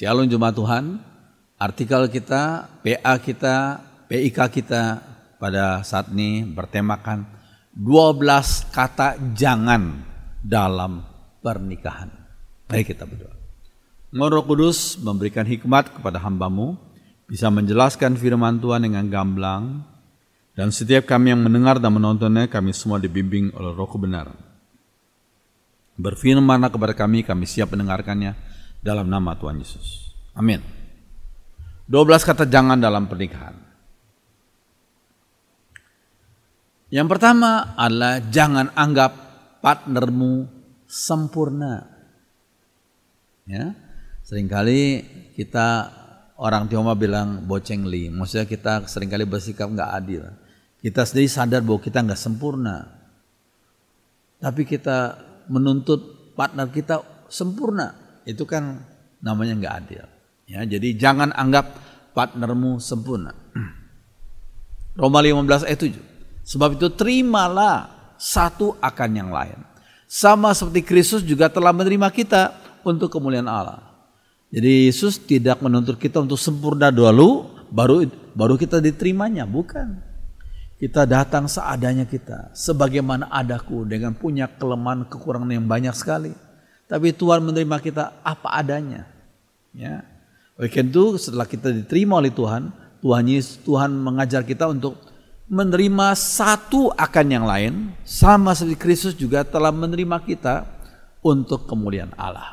Shalom Jemaat Tuhan, artikel kita, PA kita, PIK kita pada saat ini bertemakan 12 kata jangan dalam pernikahan. Mari kita berdoa. Roh Kudus memberikan hikmat kepada hamba-Mu, bisa menjelaskan firman Tuhan dengan gamblang, dan setiap kami yang mendengar dan menontonnya, kami semua dibimbing oleh Roh kebenaran. Berfirman kepada kami siap mendengarkannya dalam nama Tuhan Yesus. Amin. 12 kata jangan dalam pernikahan. Yang pertama adalah jangan anggap partnermu sempurna. Ya, seringkali kita orang Tionghoa bilang boceng li, maksudnya kita seringkali bersikap nggak adil. Kita sendiri sadar bahwa kita nggak sempurna, tapi kita menuntut partner kita sempurna. Itu kan namanya nggak adil. Ya, jadi jangan anggap partnermu sempurna. Roma 15 ayat 7. Sebab itu terimalah satu akan yang lain. Sama seperti Kristus juga telah menerima kita untuk kemuliaan Allah. Jadi Yesus tidak menuntut kita untuk sempurna dulu baru kita diterimanya, bukan. Kita datang seadanya kita, sebagaimana adaku, dengan punya kelemahan kekurangan yang banyak sekali. Tapi Tuhan menerima kita apa adanya. Ya. Oleh karena itu setelah kita diterima oleh Tuhan, Tuhan mengajar kita untuk menerima satu akan yang lain, sama seperti Kristus juga telah menerima kita untuk kemuliaan Allah.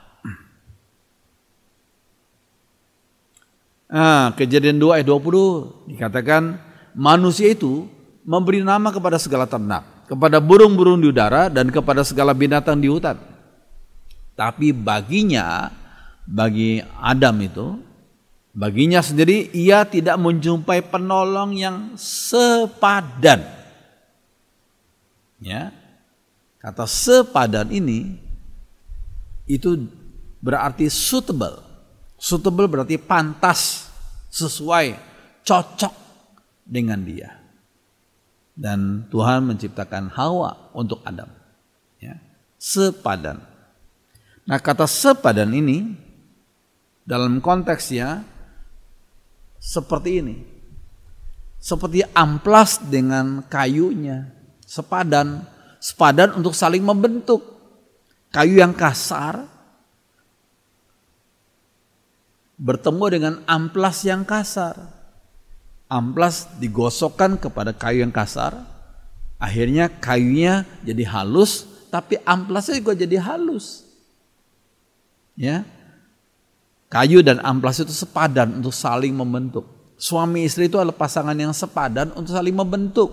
Kejadian 2 ayat 20 dikatakan manusia itu memberi nama kepada segala ternak, kepada burung-burung di udara, dan kepada segala binatang di hutan. Tapi bagi Adam itu, baginya sendiri ia tidak menjumpai penolong yang sepadan. Ya, kata sepadan ini itu berarti suitable. Suitable berarti pantas, sesuai, cocok dengan dia. Dan Tuhan menciptakan Hawa untuk Adam. Ya, sepadan. Nah, kata sepadan ini dalam konteksnya seperti ini. Seperti amplas dengan kayunya. Sepadan untuk saling membentuk. Kayu yang kasar bertemu dengan amplas yang kasar. Amplas digosokkan kepada kayu yang kasar. Akhirnya kayunya jadi halus, tapi amplasnya juga jadi halus. Ya, kayu dan amplas itu sepadan untuk saling membentuk. Suami istri itu adalah pasangan yang sepadan untuk saling membentuk.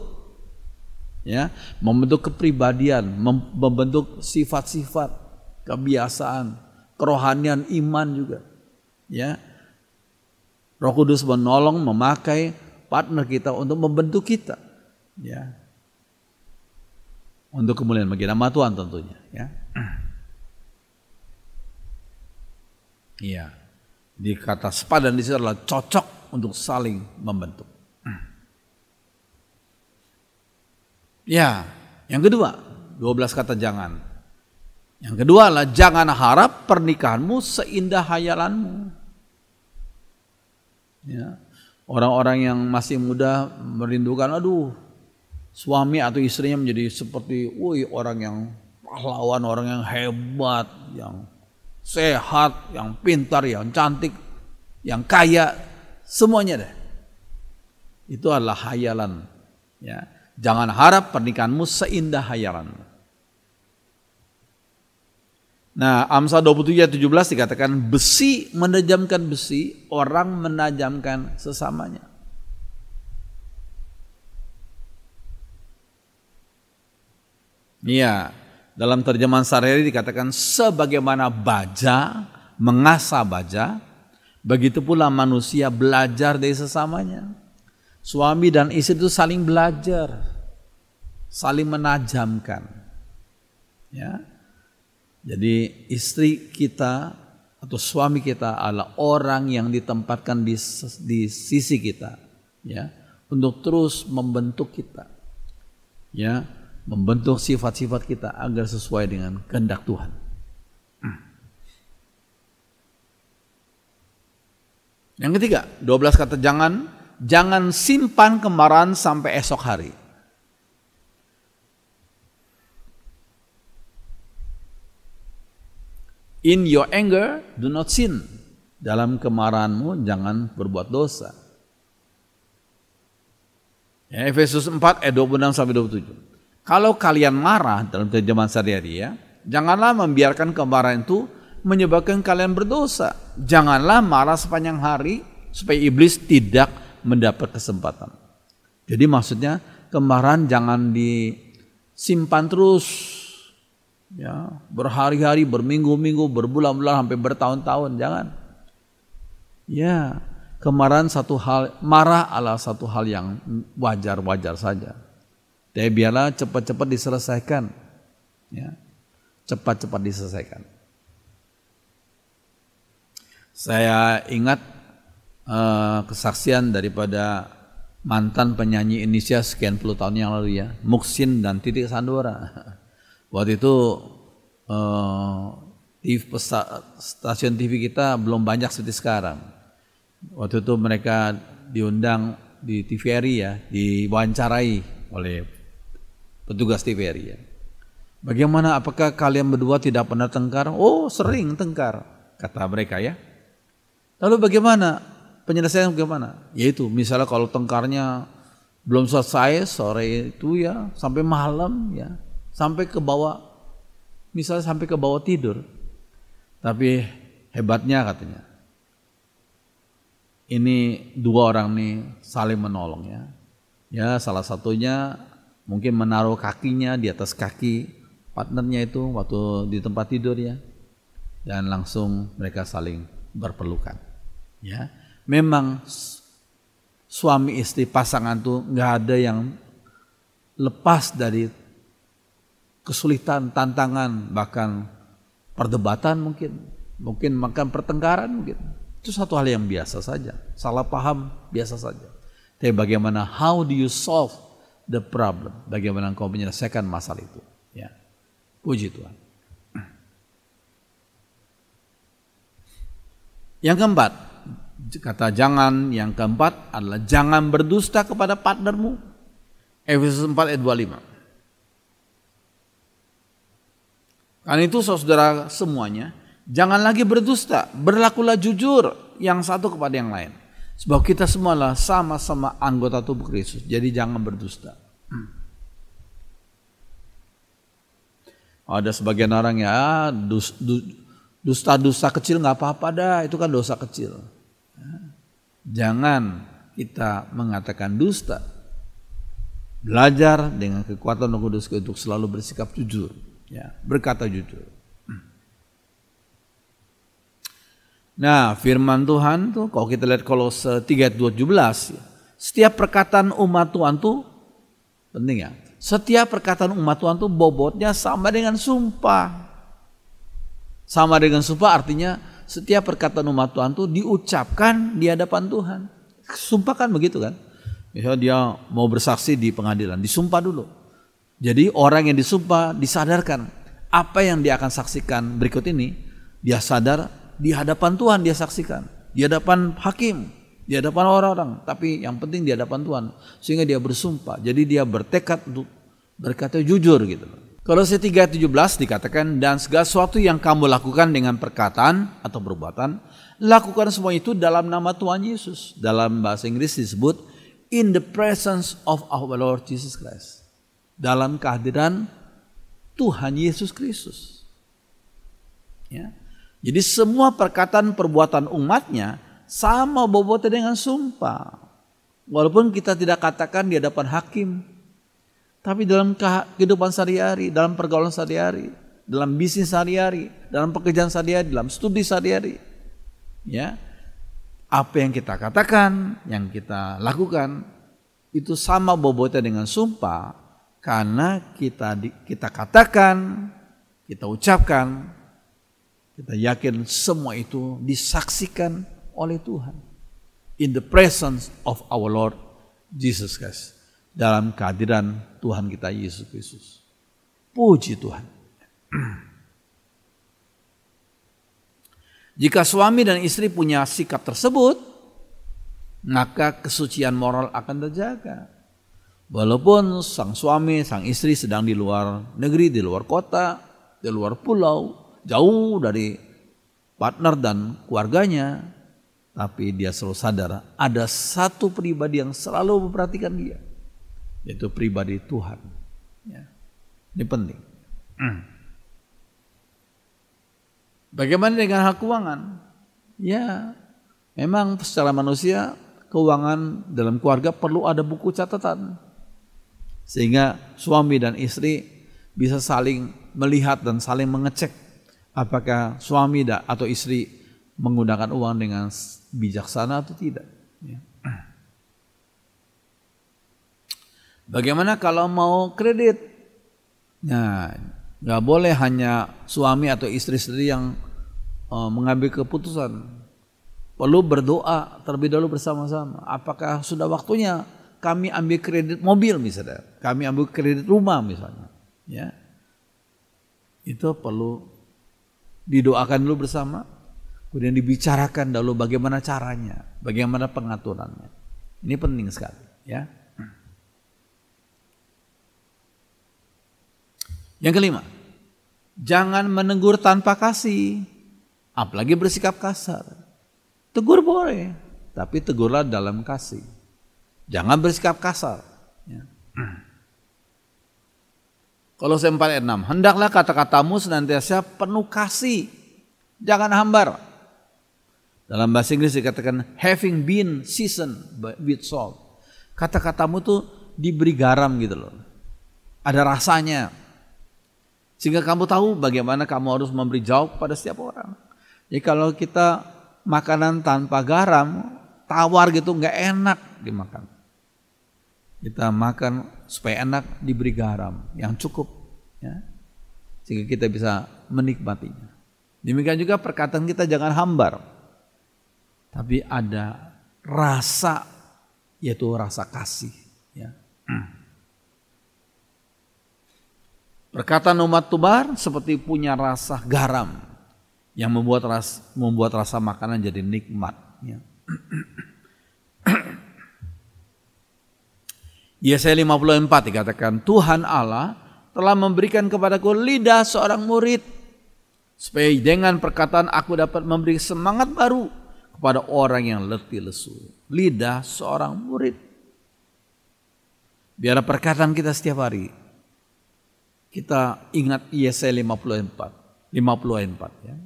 Ya, membentuk kepribadian, membentuk sifat-sifat, kebiasaan, kerohanian, iman juga. Ya, Roh Kudus menolong, memakai partner kita untuk membentuk kita. Ya, untuk kemuliaan bagi nama Tuhan tentunya. Ya. Iya, di kata sepadan di situ adalah cocok untuk saling membentuk. Ya, yang kedua, 12 kata jangan. Yang kedua adalah jangan harap pernikahanmu seindah hayalanmu. Ya, orang-orang yang masih muda merindukan, suami atau istrinya menjadi seperti, orang yang pahlawan, orang yang hebat, yang sehat, yang pintar, yang cantik, yang kaya, semuanya deh. Itu adalah hayalan. Ya, jangan harap pernikahanmu seindah hayalan. Nah, Amsal 27:17 dikatakan besi menajamkan besi, orang menajamkan sesamanya. Iya. Dalam terjemahan sehari-hari dikatakan sebagaimana baja mengasah baja, begitu pula manusia belajar dari sesamanya. Suami dan istri itu saling belajar, saling menajamkan. Ya. Jadi istri kita atau suami kita adalah orang yang ditempatkan di sisi kita, ya, untuk terus membentuk kita. Ya. Membentuk sifat-sifat kita agar sesuai dengan kehendak Tuhan. Yang ketiga, 12 kata jangan simpan kemarahan sampai esok hari. In your anger, do not sin. Dalam kemarahanmu jangan berbuat dosa. Ya, Efesus 4 ayat 26 sampai 27. Kalau kalian marah dalam terjemahan sehari-hari ya, janganlah membiarkan kemarahan itu menyebabkan kalian berdosa. Janganlah marah sepanjang hari supaya iblis tidak mendapat kesempatan. Jadi maksudnya kemarahan jangan disimpan terus. Ya, berhari-hari, berminggu-minggu, berbulan-bulan sampai bertahun-tahun, jangan. Ya, kemarahan marah adalah satu hal yang wajar-wajar saja. Tapi biarlah cepat-cepat diselesaikan. Ya, cepat-cepat diselesaikan. Saya ingat kesaksian daripada mantan penyanyi Indonesia sekian puluh tahun yang lalu ya, Muksin dan Titik Sandora. Waktu itu stasiun TV kita belum banyak seperti sekarang. Waktu itu mereka diundang di TVRI ya, diwawancarai oleh petugas TVRI ya. Bagaimana, apakah kalian berdua tidak pernah tengkar? Oh, sering tengkar, kata mereka ya. Lalu bagaimana? Penyelesaian bagaimana? Yaitu misalnya kalau tengkarnya belum selesai sore itu ya, sampai malam ya, sampai ke bawah, misalnya sampai ke bawah tidur. Tapi hebatnya katanya, ini dua orang nih saling menolong ya. Ya, salah satunya mungkin menaruh kakinya di atas kaki partnernya itu waktu di tempat tidur ya, dan langsung mereka saling berpelukan. Ya, memang suami istri pasangan tuh nggak ada yang lepas dari kesulitan, tantangan, bahkan perdebatan mungkin makan pertengkaran mungkin. Itu satu hal yang biasa saja, salah paham biasa saja. Tapi bagaimana, how do you solve the problem? Bagaimana engkau menyelesaikan masalah itu? Ya, puji Tuhan. Yang keempat, kata jangan yang keempat adalah jangan berdusta kepada partnermu. Efesus 4 ayat 25. Karena itu saudara semuanya, jangan lagi berdusta, berlakulah jujur yang satu kepada yang lain. Sebab kita semua adalah sama-sama anggota tubuh Kristus, jadi jangan berdusta. Ada sebagian orang ya, dusta-dusta kecil nggak apa-apa dah, itu kan dosa kecil. Jangan kita mengatakan dusta. Belajar dengan kekuatan Roh Kudus untuk selalu bersikap jujur. Ya, berkata jujur. Nah, firman Tuhan tuh kalau kita lihat Kolose 3:17, setiap perkataan umat Tuhan tuh penting ya. Setiap perkataan umat Tuhan tuh bobotnya sama dengan sumpah. Sama dengan sumpah artinya setiap perkataan umat Tuhan tuh diucapkan di hadapan Tuhan. Sumpah kan begitu kan? Misalnya dia mau bersaksi di pengadilan, disumpah dulu. Jadi orang yang disumpah disadarkan apa yang dia akan saksikan berikut ini, dia sadar di hadapan Tuhan dia saksikan, di hadapan hakim, di hadapan orang-orang, tapi yang penting di hadapan Tuhan, sehingga dia bersumpah. Jadi dia bertekad untuk berkata jujur gitu. Kolose 3:17 dikatakan, dan segala sesuatu yang kamu lakukan dengan perkataan atau perbuatan, lakukan semua itu dalam nama Tuhan Yesus. Dalam bahasa Inggris disebut in the presence of our Lord Jesus Christ. Dalam kehadiran Tuhan Yesus Kristus. Ya. Jadi semua perkataan perbuatan umatnya sama bobotnya dengan sumpah. Walaupun kita tidak katakan di hadapan hakim, tapi dalam kehidupan sehari-hari, dalam pergaulan sehari-hari, dalam bisnis sehari-hari, dalam pekerjaan sehari-hari, dalam studi sehari-hari. Ya. Apa yang kita katakan, yang kita lakukan itu sama bobotnya dengan sumpah. Karena kita katakan, kita ucapkan, kita yakin semua itu disaksikan oleh Tuhan. In the presence of our Lord Jesus Christ. Dalam kehadiran Tuhan kita Yesus Kristus. Puji Tuhan. Jika suami dan istri punya sikap tersebut, maka kesucian moral akan terjaga. Walaupun sang suami, sang istri sedang di luar negeri, di luar kota, di luar pulau, jauh dari partner dan keluarganya, tapi dia selalu sadar ada satu pribadi yang selalu memperhatikan dia, yaitu pribadi Tuhan. Ya. Ini penting. Bagaimana dengan hal keuangan? Ya, memang secara manusia keuangan dalam keluarga perlu ada buku catatan, sehingga suami dan istri bisa saling melihat dan saling mengecek apakah suami atau istri menggunakan uang dengan bijaksana atau tidak. Ya. Bagaimana kalau mau kredit? Nah, nggak boleh hanya suami atau istri sendiri yang mengambil keputusan. Perlu berdoa terlebih dahulu bersama-sama. Apakah sudah waktunya kami ambil kredit mobil misalnya, kami ambil kredit rumah misalnya, ya. Itu perlu didoakan dulu bersama, kemudian dibicarakan dulu bagaimana caranya, bagaimana pengaturannya. Ini penting sekali, ya. Yang kelima, jangan menegur tanpa kasih, apalagi bersikap kasar. Tegur boleh, tapi tegurlah dalam kasih. Jangan bersikap kasar. Ya. Kolose 4 ayat 6, hendaklah kata-katamu senantiasa penuh kasih, jangan hambar. Dalam bahasa Inggris dikatakan having been seasoned with salt. Kata-katamu tuh diberi garam gitu loh. Ada rasanya. Sehingga kamu tahu bagaimana kamu harus memberi jawab pada setiap orang. Jadi kalau kita makanan tanpa garam, tawar gitu nggak enak dimakan. Kita makan supaya enak diberi garam yang cukup, ya, sehingga kita bisa menikmatinya. Demikian juga perkataan kita jangan hambar, tapi ada rasa, yaitu rasa kasih. Ya. Perkataan umat Tubar seperti punya rasa garam yang membuat rasa makanan jadi nikmat. Ya. Yesaya 54 dikatakan, Tuhan Allah telah memberikan kepadaku lidah seorang murid, supaya dengan perkataan aku dapat memberi semangat baru kepada orang yang letih lesu. Lidah seorang murid. Biar perkataan kita setiap hari, kita ingat Yesaya 54 ya.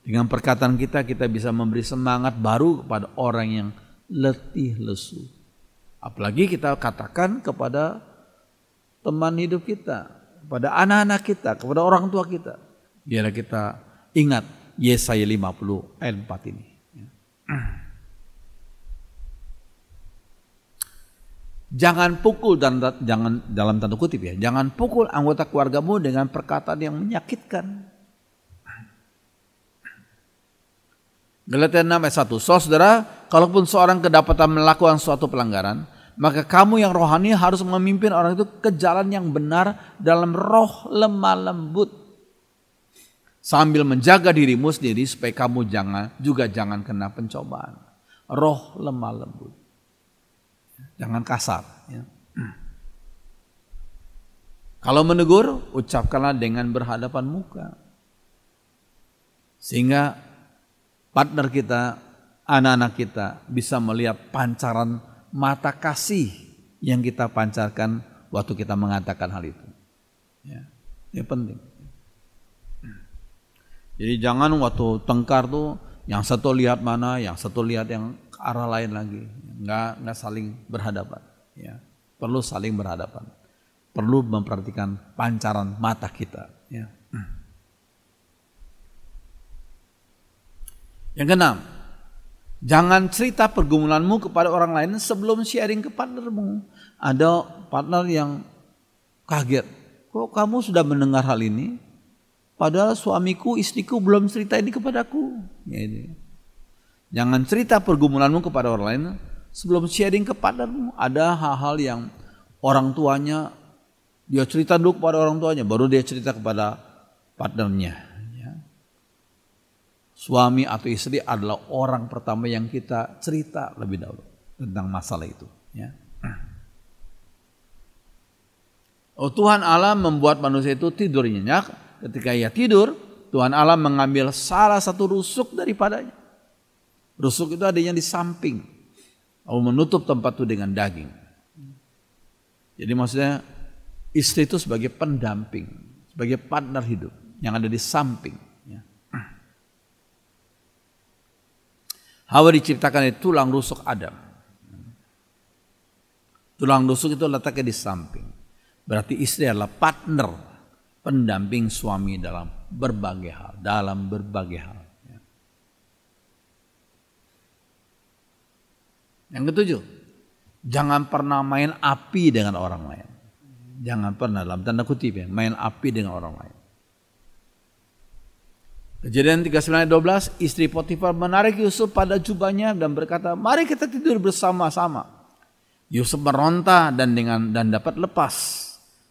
Dengan perkataan kita bisa memberi semangat baru kepada orang yang letih lesu. Apalagi kita katakan kepada teman hidup kita, kepada anak-anak kita, kepada orang tua kita. Biar kita ingat Yesaya 50 ayat 4 ini. Jangan pukul, dan jangan dalam tanda kutip ya, jangan pukul anggota keluargamu dengan perkataan yang menyakitkan. Galatia 6 ayat 1. Saudara, kalaupun seorang kedapatan melakukan suatu pelanggaran, maka kamu yang rohani harus memimpin orang itu ke jalan yang benar dalam roh lemah lembut, sambil menjaga dirimu sendiri supaya kamu jangan kena pencobaan. Roh lemah lembut, jangan kasar. Ya. Kalau menegur, ucapkanlah dengan berhadapan muka, sehingga partner kita, anak-anak kita bisa melihat pancaran mata kasih yang kita pancarkan waktu kita mengatakan hal itu. Ya, ini penting. Jadi jangan waktu tengkar tuh yang satu lihat mana, yang satu lihat yang ke arah lain lagi. Nggak saling berhadapan. Ya, perlu saling berhadapan. Perlu memperhatikan pancaran mata kita. Ya. Yang keenam, jangan cerita pergumulanmu kepada orang lain sebelum sharing ke partnermu. Ada partner yang kaget, kok kamu sudah mendengar hal ini? Padahal suamiku, istriku belum cerita ini kepadaku. Ya, ini. Jangan cerita pergumulanmu kepada orang lain sebelum sharing ke partnermu. Ada hal-hal yang orang tuanya, dia cerita dulu kepada orang tuanya, baru dia cerita kepada partnernya. suami atau istri adalah orang pertama yang kita cerita lebih dahulu tentang masalah itu. Ya. Oh, Tuhan Allah membuat manusia itu tidur nyenyak. Ketika ia tidur, Tuhan Allah mengambil salah satu rusuk daripadanya. Rusuk itu adanya di samping, lalu menutup tempat itu dengan daging. Jadi maksudnya istri itu sebagai pendamping, sebagai partner hidup yang ada di samping. Hawa diciptakan dari tulang rusuk Adam. Tulang rusuk itu letaknya di samping. Berarti istri adalah partner, pendamping suami dalam berbagai hal. Yang ketujuh, jangan pernah main api dengan orang lain. Jangan pernah, dalam tanda kutip ya, main api dengan orang lain. Kejadian 39:12, istri Potifar menarik Yusuf pada jubahnya dan berkata, mari kita tidur bersama-sama. Yusuf meronta dan dapat lepas,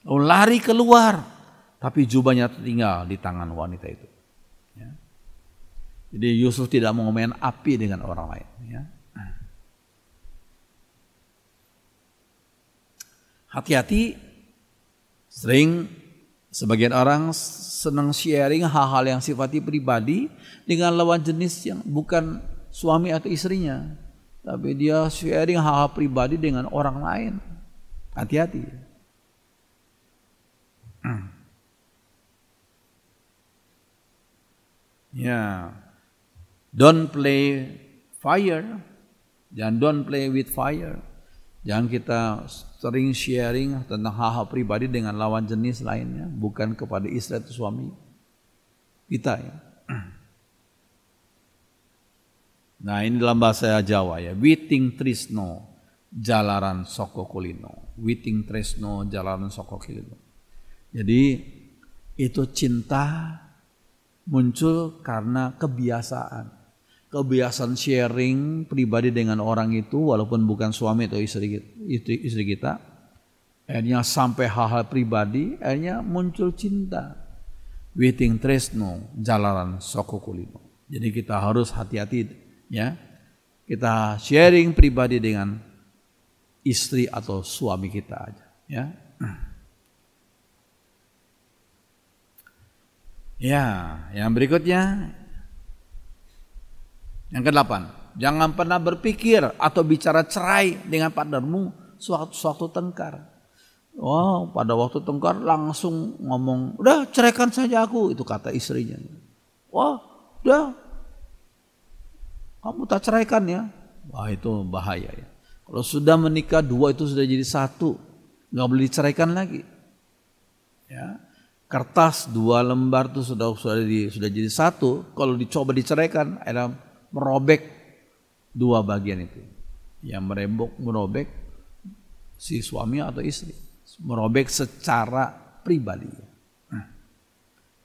lalu lari keluar, tapi jubahnya tertinggal di tangan wanita itu. Ya. Jadi Yusuf tidak mau main api dengan orang lain. Ya. Hati-hati, sering sebagian orang senang sharing hal-hal yang sifatnya pribadi dengan lawan jenis yang bukan suami atau istrinya. Tapi dia sharing hal-hal pribadi dengan orang lain. Hati-hati. Ya, don't play fire, dan don't play with fire. Jangan kita sering sharing tentang hal-hal pribadi dengan lawan jenis lainnya, bukan kepada istri atau suami kita ya. Nah ini dalam bahasa Jawa ya, witing trisno jalaran soko kulino, witing trisno jalaran soko kulino. Jadi itu cinta muncul karena kebiasaan sharing pribadi dengan orang itu, walaupun bukan suami atau istri kita, akhirnya sampai hal-hal pribadi, akhirnya muncul cinta. Witing tresno jalaran soko kulino. Jadi kita harus hati-hati ya. Kita sharing pribadi dengan istri atau suami kita aja ya. Ya, yang berikutnya yang ke-8, jangan pernah berpikir atau bicara cerai dengan partnermu suatu tengkar. Wow, pada waktu tengkar langsung ngomong, udah ceraikan saja aku, itu kata istrinya. Wah, udah, kamu tak ceraikan ya. Wah itu bahaya ya. Kalau sudah menikah dua itu sudah jadi satu, nggak boleh diceraikan lagi. Ya, kertas 2 lembar itu sudah jadi satu. Kalau dicoba diceraikan, ada merobek 2 bagian itu. Yang merobek si suami atau istri. Merobek secara pribadi.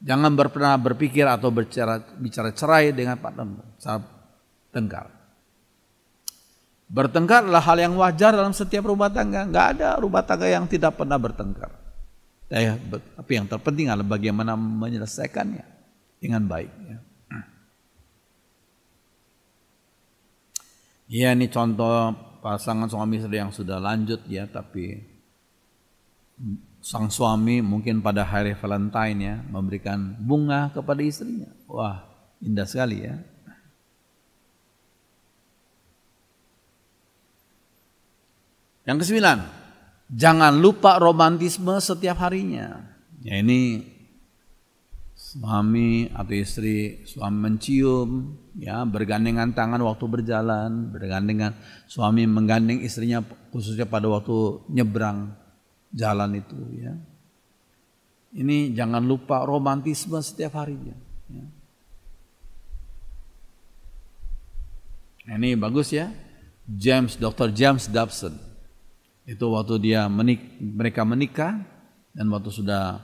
Jangan pernah berpikir atau bicara cerai dengan partnermu saat tengkar. Bertengkar adalah hal yang wajar dalam setiap rumah tangga. Enggak ada rumah tangga yang tidak pernah bertengkar. Tapi yang terpenting adalah bagaimana menyelesaikannya dengan baik. Ya, ini contoh pasangan suami istri yang sudah lanjut ya, tapi sang suami mungkin pada hari Valentine ya memberikan bunga kepada istrinya. Wah, indah sekali ya. Yang ke-9, jangan lupa romantisme setiap harinya. Ya ini suami atau istri, suami mencium, ya bergandengan tangan waktu berjalan, bergandengan, suami menggandeng istrinya khususnya pada waktu nyebrang jalan itu ya. Ini jangan lupa romantisme setiap harinya. Ya. Ini bagus ya. Dr. James Dobson. Itu waktu mereka menikah dan waktu sudah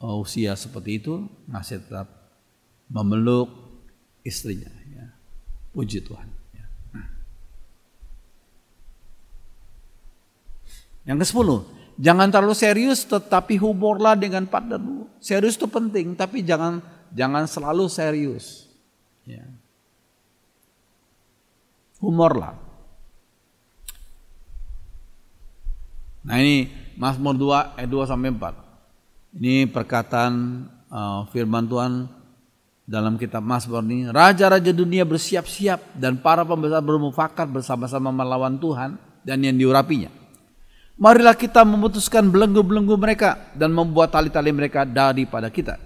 usia seperti itu masih tetap memeluk istrinya. Ya. Puji Tuhan. Ya. Yang ke-10, jangan terlalu serius tetapi humorlah dengan partnermu. Serius itu penting tapi jangan selalu serius. Ya. Humorlah. Nah ini Mazmur 2 ayat 2 sampai 4. Ini perkataan firman Tuhan dalam kitab Mazmur ini. Raja-raja dunia bersiap-siap dan para pembesar bermufakat bersama-sama melawan Tuhan dan yang diurapinya. Marilah kita memutuskan belenggu-belenggu mereka dan membuat tali-tali mereka daripada kita.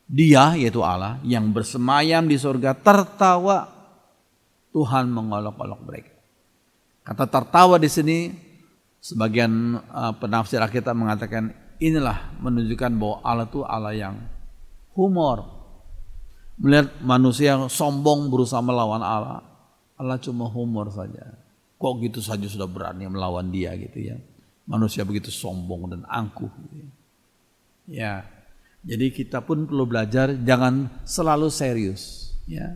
Dia, yaitu Allah, yang bersemayam di surga tertawa. Tuhan mengolok-olok mereka. Kata tertawa di sini, sebagian penafsir Alkitab mengatakan inilah menunjukkan bahwa Allah itu Allah yang humor. Melihat manusia yang sombong berusaha melawan Allah, Allah cuma humor saja. Kok gitu saja sudah berani melawan dia gitu ya. Manusia begitu sombong dan angkuh gitu ya. Ya. Jadi kita pun perlu belajar jangan selalu serius ya.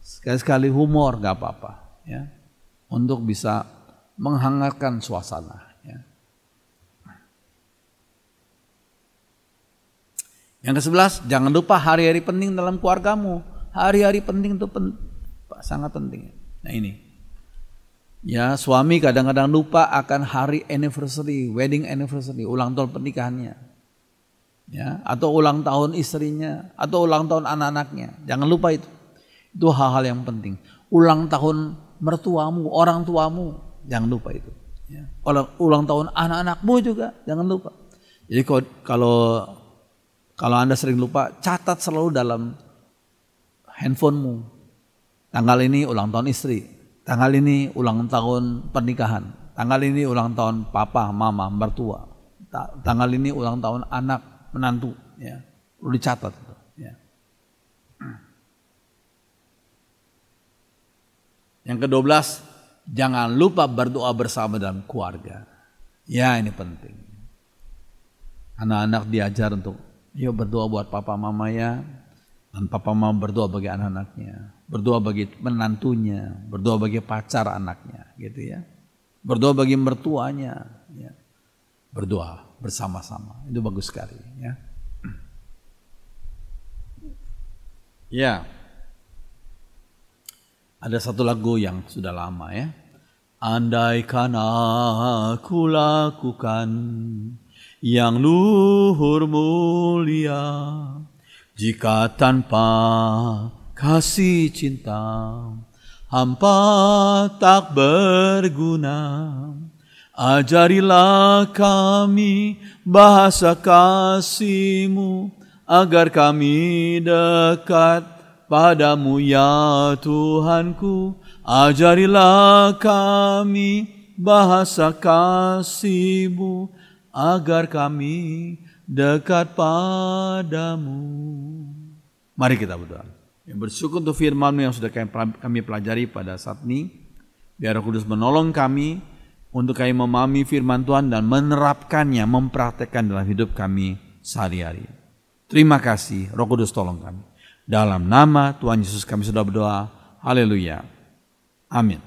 Sekali-sekali humor gak apa-apa ya. Untuk bisa menghangatkan suasana ya. Yang ke-11, jangan lupa hari-hari penting dalam keluargamu. Hari-hari penting itu sangat penting. Nah ini. Ya, suami kadang-kadang lupa akan hari anniversary, wedding anniversary, ulang tahun pernikahannya. Ya, atau ulang tahun istrinya, atau ulang tahun anak-anaknya. Jangan lupa itu. Itu hal-hal yang penting. Ulang tahun mertuamu, orang tuamu, jangan lupa itu. Ya. Ulang tahun anak-anakmu juga, jangan lupa. Jadi kalau Anda sering lupa, catat selalu dalam handphonemu. Tanggal ini ulang tahun istri, tanggal ini ulang tahun pernikahan, tanggal ini ulang tahun papa, mama, mertua, tanggal ini ulang tahun anak, menantu, ya, perlu dicatat. Ya. Yang ke-12, jangan lupa berdoa bersama dalam keluarga. Ya, ini penting. Anak-anak diajar untuk, yuk berdoa buat papa mama ya, dan papa mama berdoa bagi anak-anaknya, berdoa bagi menantunya, berdoa bagi pacar anaknya, gitu ya. Berdoa bagi mertuanya, ya. Berdoa bersama-sama, itu bagus sekali ya. Ya, ada satu lagu yang sudah lama ya. Andaikan aku lakukan yang luhur mulia, jika tanpa kasih cinta hampa tak berguna. Ajarilah kami bahasa kasih-Mu, agar kami dekat padamu ya Tuhanku. Ajarilah kami bahasa kasih-Mu, agar kami dekat padamu. Mari kita berdoa. Bersyukur untuk firman-Mu yang sudah kami pelajari pada saat ini. Biar Roh Kudus menolong kami untuk kami memahami firman Tuhan dan menerapkannya, mempraktekkan dalam hidup kami sehari-hari. Terima kasih, Roh Kudus tolong kami. Dalam nama Tuhan Yesus kami sudah berdoa. Haleluya. Amin.